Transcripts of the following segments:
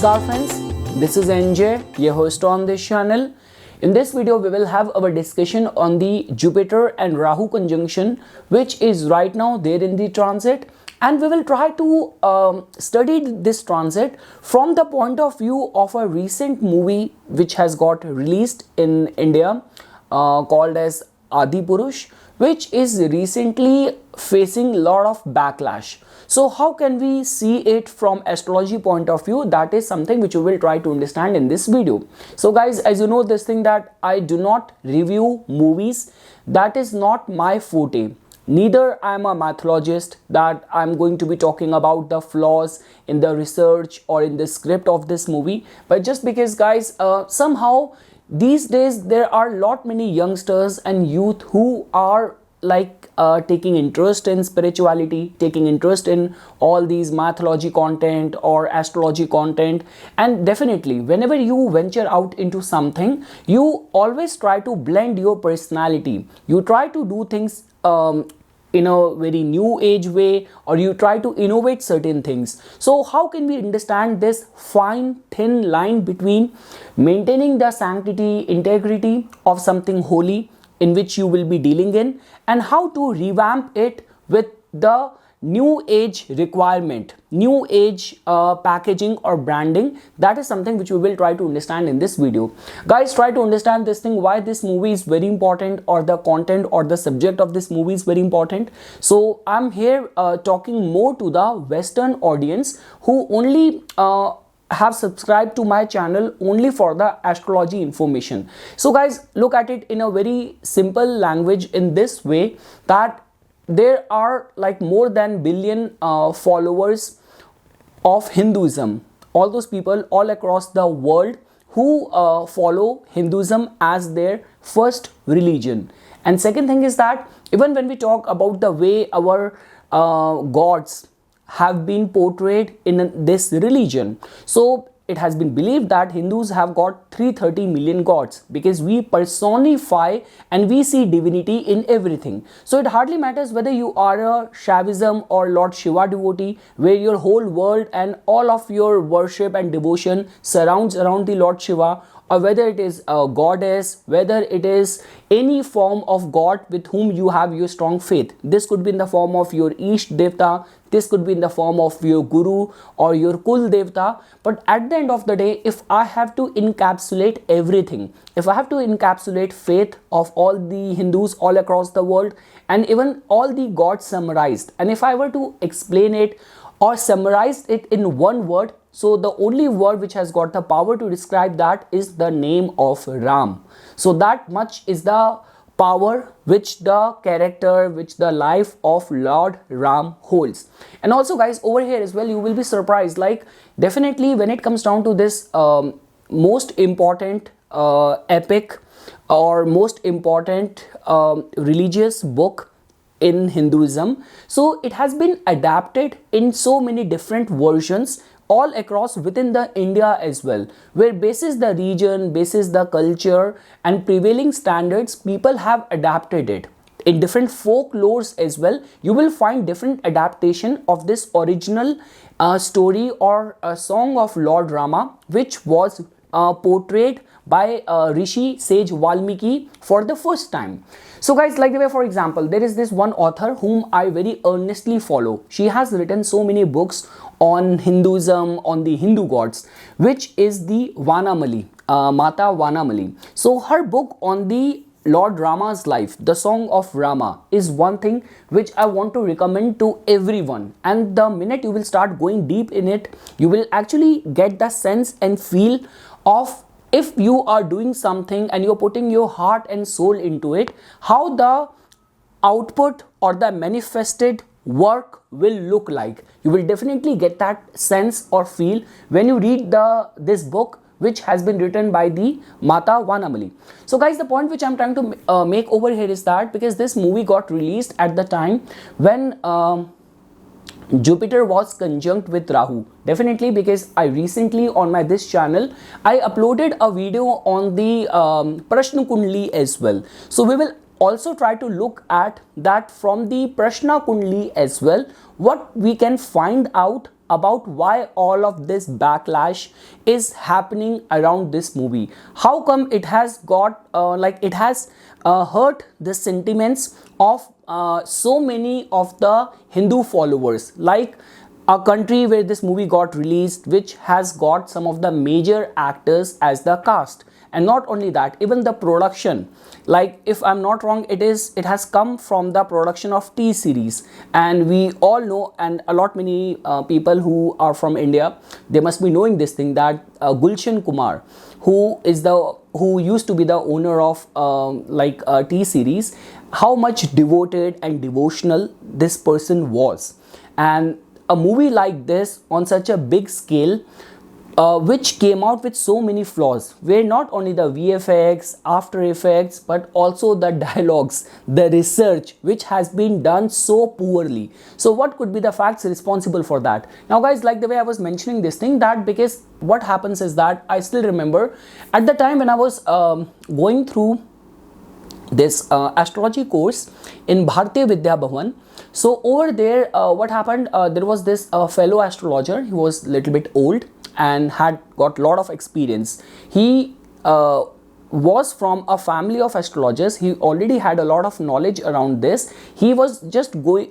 Namaskar friends, this is NJ, your host on this channel. In this video, we will have our discussion on the Jupiter and Rahu conjunction, which is right now there in the transit, and we will try to study this transit from the point of view of a recent movie which has got released in India called as Adipurush, which is recently facing a lot of backlash. So how can we see it from astrology point of view? That is something which we will try to understand in this video. So guys, as you know this thing that I do not review movies. That is not my forte. Neither I am a mythologist that I am going to be talking about the flaws in the research or in the script of this movie. But just because guys, somehow these days there are lot many youngsters and youth who are like taking interest in spirituality, taking interest in all these mythology content or astrology content, and definitely whenever you venture out into something, you always try to blend your personality. You try to do things in a very new age way, or you try to innovate certain things. So how can we understand this fine thin line between maintaining the sanctity, integrity of something holy in which you will be dealing in, and how to revamp it with the new age requirement, new age packaging or branding? That is something which we will try to understand in this video. Guys, try to understand this thing, why this movie is very important, or the content or the subject of this movie is very important. So I'm here talking more to the Western audience who only have subscribed to my channel only for the astrology information. So guys, look at it in a very simple language in this way, that there are like more than billion followers of Hinduism. All those people all across the world who follow Hinduism as their first religion. And second thing is that even when we talk about the way our gods have been portrayed in this religion, so it has been believed that Hindus have got 330 million gods, because we personify and we see divinity in everything. So it hardly matters whether you are a Shaivism or Lord Shiva devotee, where your whole world and all of your worship and devotion surrounds around the Lord Shiva, or whether it is a goddess, whether it is any form of god with whom you have your strong faith. This could be in the form of your Isht Devta, this could be in the form of your Guru or your Kul Devta. But at the end of the day, if I have to encapsulate everything, if I have to encapsulate faith of all the Hindus all across the world, and even all the gods summarized, and if I were to explain it or summarize it in one word, so the only word which has got the power to describe that is the name of Ram. So that much is the power which the character, which the life of Lord Ram holds. And also guys, over here as well, you will be surprised, like definitely when it comes down to this most important epic or most important religious book in Hinduism, so it has been adapted in so many different versions all across within the India as well, where basis the region, basis the culture and prevailing standards, people have adapted it. In different folklores as well, you will find different adaptation of this original story or a song of Lord Rama, which was portrayed by Rishi Sage Valmiki for the first time. So guys, like the way, for example, there is this one author whom I very earnestly follow. She has written so many books on Hinduism, on the Hindu gods, which is the Vanamali, Mata Vanamali. So her book on the Lord Rama's life, the Song of Rama, is one thing which I want to recommend to everyone. And the minute you will start going deep in it, you will actually get the sense and feel of, if you are doing something and you're putting your heart and soul into it, how the output or the manifested work will look like. You will definitely get that sense or feel when you read this book, which has been written by the Mata Vanamali. So guys, the point which I'm trying to make over here is that because this movie got released at the time when Jupiter was conjunct with Rahu. Definitely because I recently on this channel, I uploaded a video on the Prashna Kundli as well. So we will also try to look at that from the Prashna Kundli as well, what we can find out about why all of this backlash is happening around this movie. How come it has got it has hurt the sentiments of so many of the Hindu followers, like a country where this movie got released, which has got some of the major actors as the cast. And not only that, even the production, like if I'm not wrong, it has come from the production of T series, and we all know, and a lot many people who are from India, they must be knowing this thing, that Gulshan Kumar, who used to be the owner of T series, how much devoted and devotional this person was. And a movie like this on such a big scale, which came out with so many flaws, where not only the VFX, After Effects, but also the dialogues, the research, which has been done so poorly. So what could be the facts responsible for that? Now guys, like the way I was mentioning this thing, that because what happens is that I still remember at the time when I was going through this astrology course in Bharatiya Vidya Bhavan. So over there, what happened, there was this fellow astrologer. He was a little bit old and had got a lot of experience. He was from a family of astrologers. He already had a lot of knowledge around this. He was just going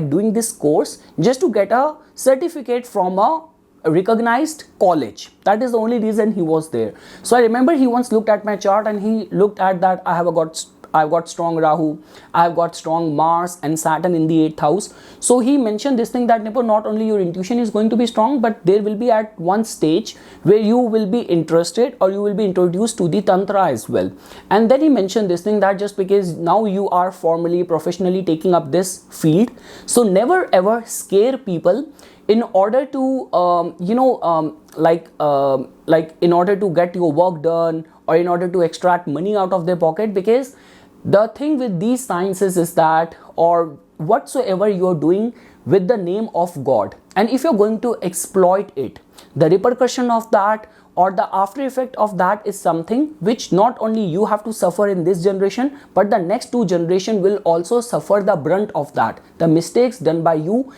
doing this course just to get a certificate from a recognized college. That is the only reason he was there. So I remember he once looked at my chart and he looked at that I've got strong Rahu, I've got strong Mars and Saturn in the 8th house. So he mentioned this thing that Nipun, not only your intuition is going to be strong, but there will be at one stage where you will be interested or you will be introduced to the Tantra as well. And then he mentioned this thing that just because now you are formally, professionally taking up this field, so never ever scare people in order to in order to get your work done or in order to extract money out of their pocket. Because the thing with these sciences is that, or whatsoever you're doing with the name of God, and if you're going to exploit it, the repercussion of that or the after effect of that is something which not only you have to suffer in this generation, but the next two generation will also suffer the brunt of that, the mistakes done by you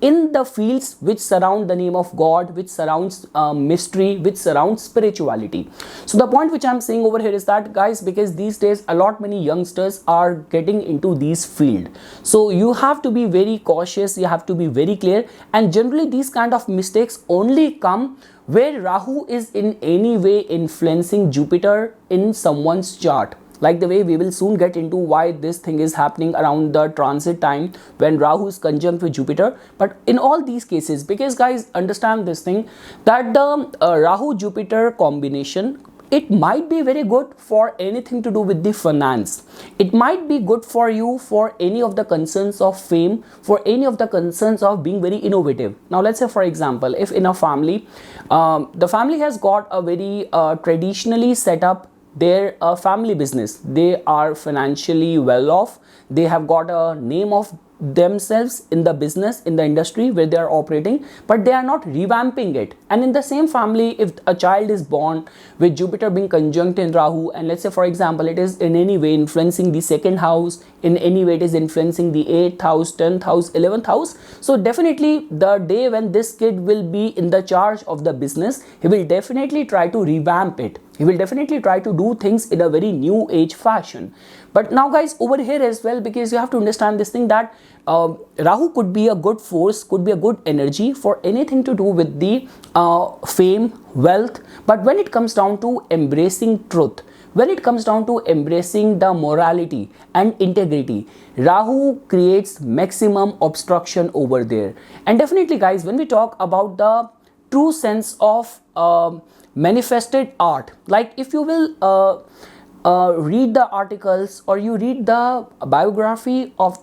in the fields which surround the name of God, which surrounds mystery, which surrounds spirituality. So the point which I'm saying over here is that, guys, because these days a lot many youngsters are getting into these field, so you have to be very cautious, you have to be very clear. And generally these kind of mistakes only come where Rahu is in any way influencing Jupiter in someone's chart. Like the way we will soon get into why this thing is happening around the transit time when Rahu is conjunct with Jupiter. But in all these cases, because guys, understand this thing, that the Rahu-Jupiter combination, it might be very good for anything to do with the finance. It might be good for you for any of the concerns of fame, for any of the concerns of being very innovative. Now let's say, for example, if in a family, the family has got a very traditionally set up their family business, they are financially well off, they have got a name of themselves in the business, in the industry where they are operating, but they are not revamping it. And in the same family, if a child is born with Jupiter being conjunct in Rahu, and let's say, for example, it is in any way influencing the second house, in any way it is influencing the 8th house, 10th house, 11th house, so definitely the day when this kid will be in the charge of the business, he will definitely try to revamp it. He will definitely try to do things in a very new age fashion. But now guys, over here as well, because you have to understand this thing, that Rahu could be a good force, could be a good energy for anything to do with the fame, wealth. But when it comes down to embracing truth, when it comes down to embracing the morality and integrity, Rahu creates maximum obstruction over there. And definitely guys, when we talk about the true sense of manifested art, like if you will read the articles or you read the biography of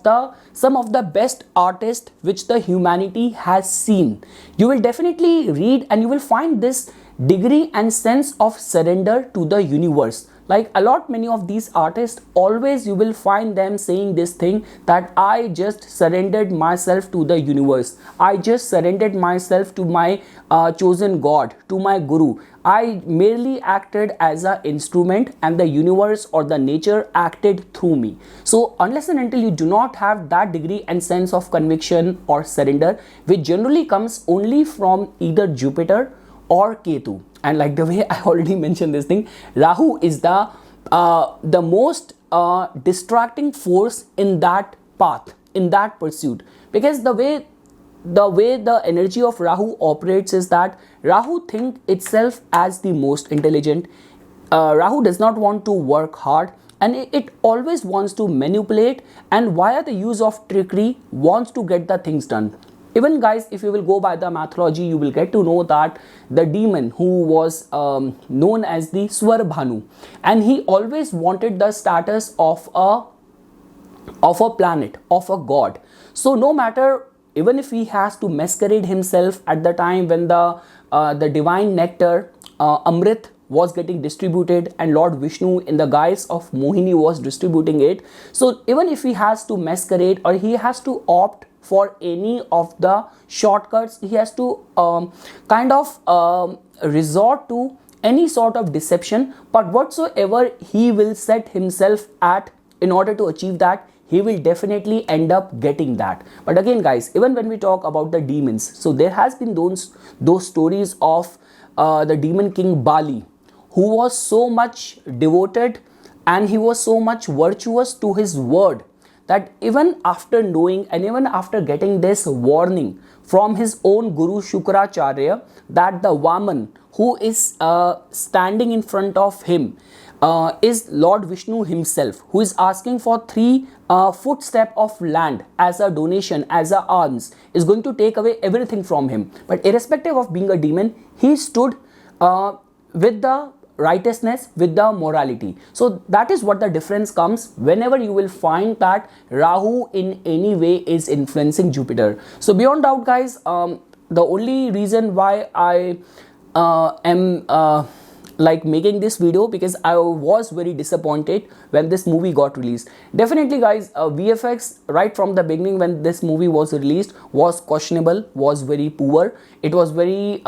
some of the best artists which the humanity has seen, you will definitely read and you will find this degree and sense of surrender to the universe. Like a lot many of these artists, always you will find them saying this thing, that I just surrendered myself to the universe, I just surrendered myself to my chosen god, to my guru. I merely acted as an instrument and the universe or the nature acted through me. So unless and until you do not have that degree and sense of conviction or surrender, which generally comes only from either Jupiter or Ketu. And like the way I already mentioned this thing, Rahu is the most distracting force in that path, in that pursuit, because the way the energy of Rahu operates is that Rahu thinks itself as the most intelligent. Rahu does not want to work hard, and it always wants to manipulate, and via the use of trickery wants to get the things done. Even guys, if you will go by the mythology, you will get to know that the demon who was known as the Swarbhanu, and he always wanted the status of a planet, of a god. So no matter, even if he has to masquerade himself at the time when the divine nectar, Amrit, was getting distributed, and Lord Vishnu in the guise of Mohini was distributing it. So even if he has to masquerade, or he has to opt for any of the shortcuts, he has to resort to any sort of deception, but whatsoever he will set himself at in order to achieve that, he will definitely end up getting that. But again guys, even when we talk about the demons, so there has been those stories of the demon king Bali, who was so much devoted and he was so much virtuous to his word, that even after knowing and even after getting this warning from his own guru Shukracharya, that the Vaman who is standing in front of him is Lord Vishnu himself, who is asking for 3 footsteps of land as a donation, as a alms, is going to take away everything from him. But irrespective of being a demon, he stood with the righteousness, with the morality. So that is what the difference comes whenever you will find that Rahu in any way is influencing Jupiter. So beyond doubt guys, the only reason why I am like making this video, because I was very disappointed when this movie got released. Definitely guys, VFX right from the beginning when this movie was released was questionable, was very poor. It was very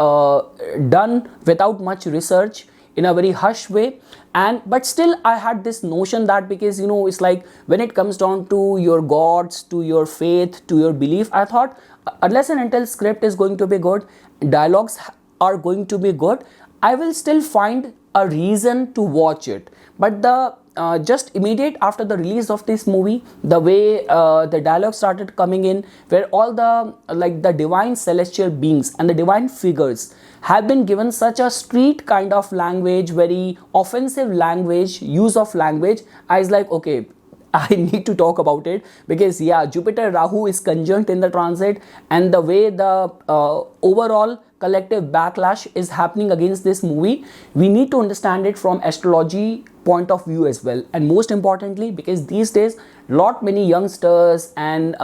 done without much research, in a very hush way. But still I had this notion that, because you know, it's like when it comes down to your gods, to your faith, to your belief, I thought unless and until script is going to be good, dialogues are going to be good, I will still find a reason to watch it. But the just immediate after the release of this movie, the way the dialogue started coming in, where all the divine celestial beings and the divine figures have been given such a street kind of language, very offensive language, use of language, I was like, okay, I need to talk about it, because yeah, Jupiter Rahu is conjunct in the transit, and the way the overall collective backlash is happening against this movie, we need to understand it from astrology point of view as well. And most importantly, because these days many youngsters and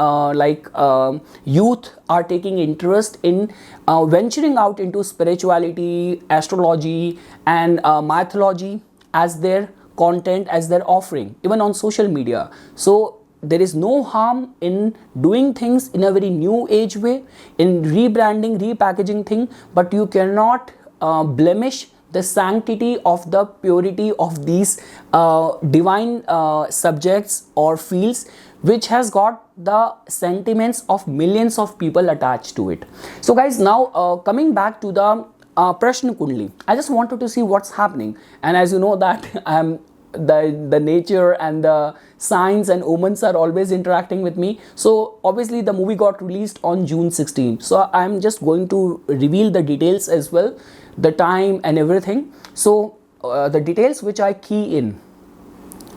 youth are taking interest in venturing out into spirituality, astrology and mythology as their content, as their offering, even on social media. So there is no harm in doing things in a very new age way, in rebranding, repackaging thing, but you cannot blemish the sanctity of the purity of these divine subjects or fields, which has got the sentiments of millions of people attached to it. So guys, now coming back to the Prashna Kundli, I just wanted to see what's happening. And as you know that the nature and the signs and omens are always interacting with me. So obviously the movie got released on June 16. So I'm just going to reveal the details as well, the time and everything. So the details which I key in,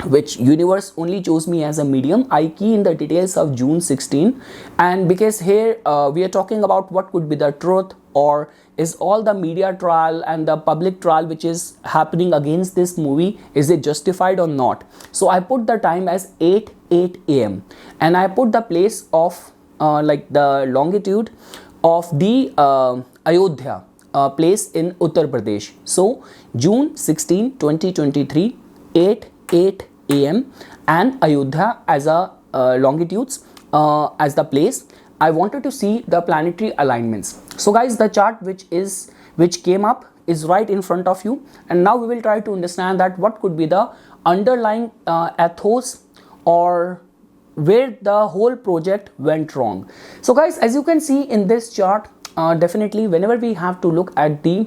which universe only chose me as a medium, I key in the details of June 16. And because here we are talking about what could be the truth, or is all the media trial and the public trial which is happening against this movie, is it justified or not? So I put the time as 8 a.m. and I put the place of the longitude of the Ayodhya place in Uttar Pradesh. So June 16, 2023, 8 a.m. and Ayodhya as a longitudes as the place. I wanted to see the planetary alignments. So guys, the chart which came up is right in front of you, and now we will try to understand that what could be the underlying ethos or where the whole project went wrong. So guys, as you can see in this chart, definitely whenever we have to look at the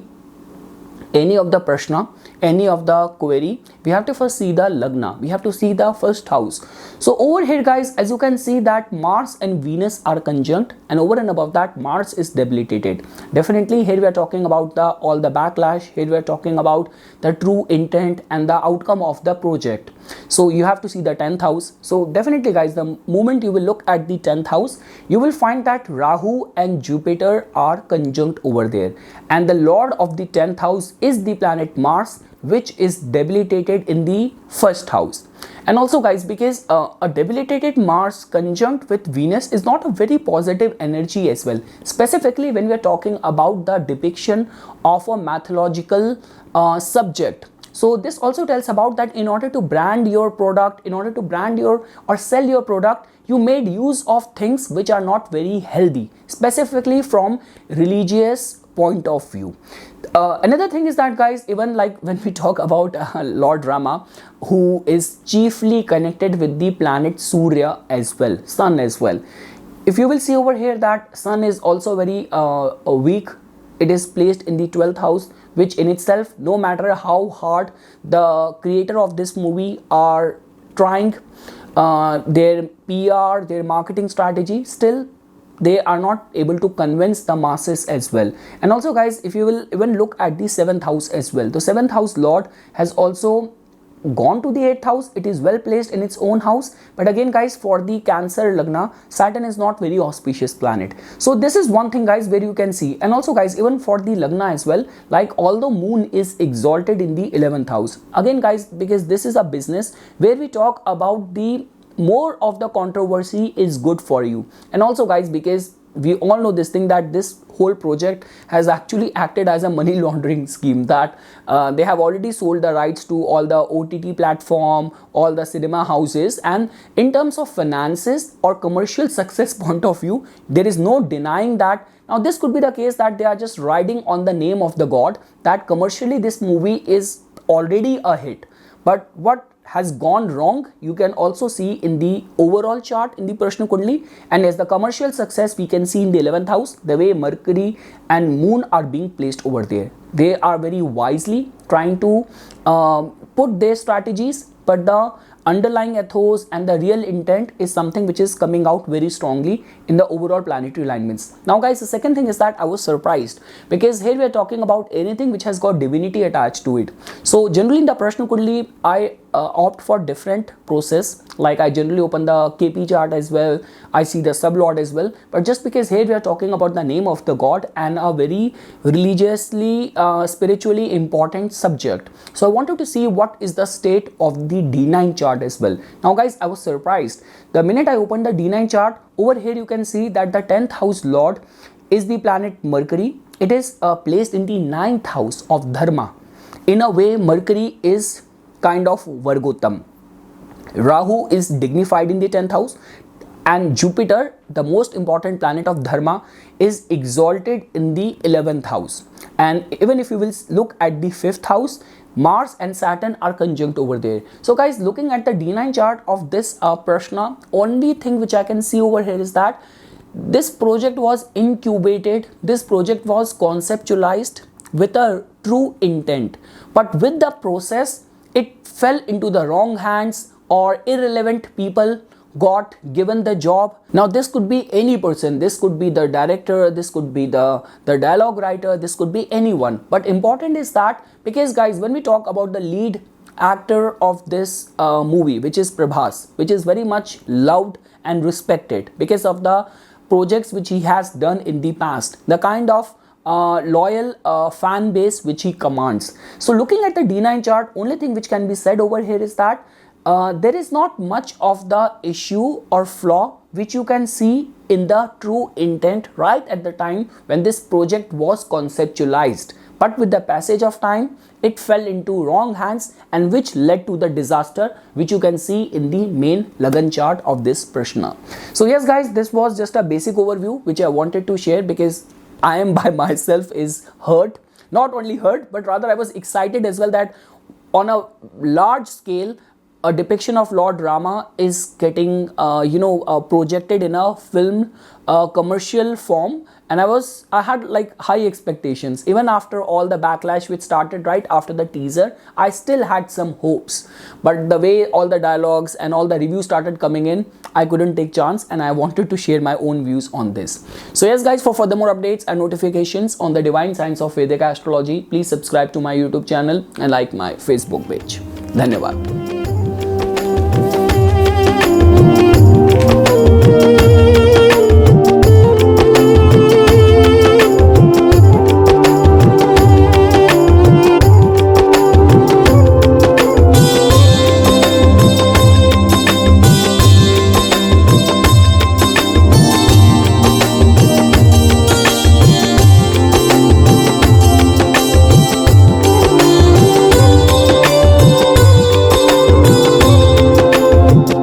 any of the prashna, any of the query, we have to first see the lagna, we have to see the first house. So over here guys, as you can see that Mars and Venus are conjunct, and over and above that Mars is debilitated. Definitely here we are talking about the all the backlash, here we are talking about the true intent and the outcome of the project. So you have to see the 10th house. So definitely guys, the moment you will look at the 10th house, you will find that Rahu and Jupiter are conjunct over there, and the lord of the 10th house is the planet Mars, which is debilitated in the first house. And also guys, because a debilitated Mars conjunct with Venus is not a very positive energy as well, specifically when we are talking about the depiction of a mythological subject. So this also tells about that in order to brand your product, in order to brand your or sell your product, you made use of things which are not very healthy, specifically from religious point of view. Another thing is that guys, even like when we talk about Lord Rama, who is chiefly connected with the planet Surya as well, Sun as well. If you will see over here that Sun is also very weak. It is placed in the 12th house, which in itself, no matter how hard the creator of this movie are trying their PR, their marketing strategy, still they are not able to convince the masses as well. And also guys, if you will even look at the 7th house as well, the 7th house lord has also gone to the 8th house. It is well placed in its own house, but again guys, for the Cancer lagna, Saturn is not very auspicious planet. So this is one thing guys where you can see. And also guys, even for the lagna as well, like although moon is exalted in the 11th house, again guys, because this is a business where we talk about the more of the controversy is good for you. And also guys, because we all know this thing that this whole project has actually acted as a money laundering scheme, that they have already sold the rights to all the OTT platform, all the cinema houses, and in terms of finances or commercial success point of view, there is no denying that. Now this could be the case that they are just riding on the name of the god, that commercially this movie is already a hit. But what has gone wrong, you can also see in the overall chart in the Prashna Kundli, and as the commercial success we can see in the 11th house, the way Mercury and Moon are being placed over there. They are very wisely trying to put their strategies, but the underlying ethos and the real intent is something which is coming out very strongly in the overall planetary alignments. Now guys, the second thing is that I was surprised, because here we are talking about anything which has got divinity attached to it. So generally in the Prashna Kundli, I opt for different process. Like I generally open the KP chart as well, I see the sublord as well, but just because here we are talking about the name of the god and a very religiously spiritually important subject, so I wanted to see what is the state of the D9 chart as well. Now guys, I was surprised. The minute I opened the D9 chart, over here you can see that the 10th house lord is the planet Mercury. It is placed in the 9th house of Dharma. In a way, Mercury is kind of Vargotam. Rahu is dignified in the 10th house, and Jupiter, the most important planet of Dharma, is exalted in the 11th house. And even if you will look at the 5th house, Mars and Saturn are conjunct over there. So guys, looking at the D9 chart of this Prashna, only thing which I can see over here is that this project was incubated, this project was conceptualized with a true intent, but with the process it fell into the wrong hands, or irrelevant people got given the job. Now this could be any person, this could be the director, this could be the dialogue writer, this could be anyone. But important is that, because guys, when we talk about the lead actor of this movie, which is Prabhas, which is very much loved and respected because of the projects which he has done in the past, the kind of loyal fan base which he commands. So looking at the D9 chart, only thing which can be said over here is that there is not much of the issue or flaw which you can see in the true intent right at the time when this project was conceptualized. But with the passage of time, it fell into wrong hands, and which led to the disaster which you can see in the main Lagan chart of this Prashna. So yes guys, this was just a basic overview which I wanted to share, because I am by myself is hurt. Not only hurt, but rather I was excited as well that on a large scale a depiction of Lord Rama is getting projected in a film commercial form, and I had like high expectations. Even after all the backlash which started right after the teaser, I still had some hopes, but the way all the dialogues and all the reviews started coming in, I couldn't take chance, and I wanted to share my own views on this. So yes guys, for further more updates and notifications on the divine science of Vedic astrology, please subscribe to my YouTube channel and like my Facebook page. Dhanyavad.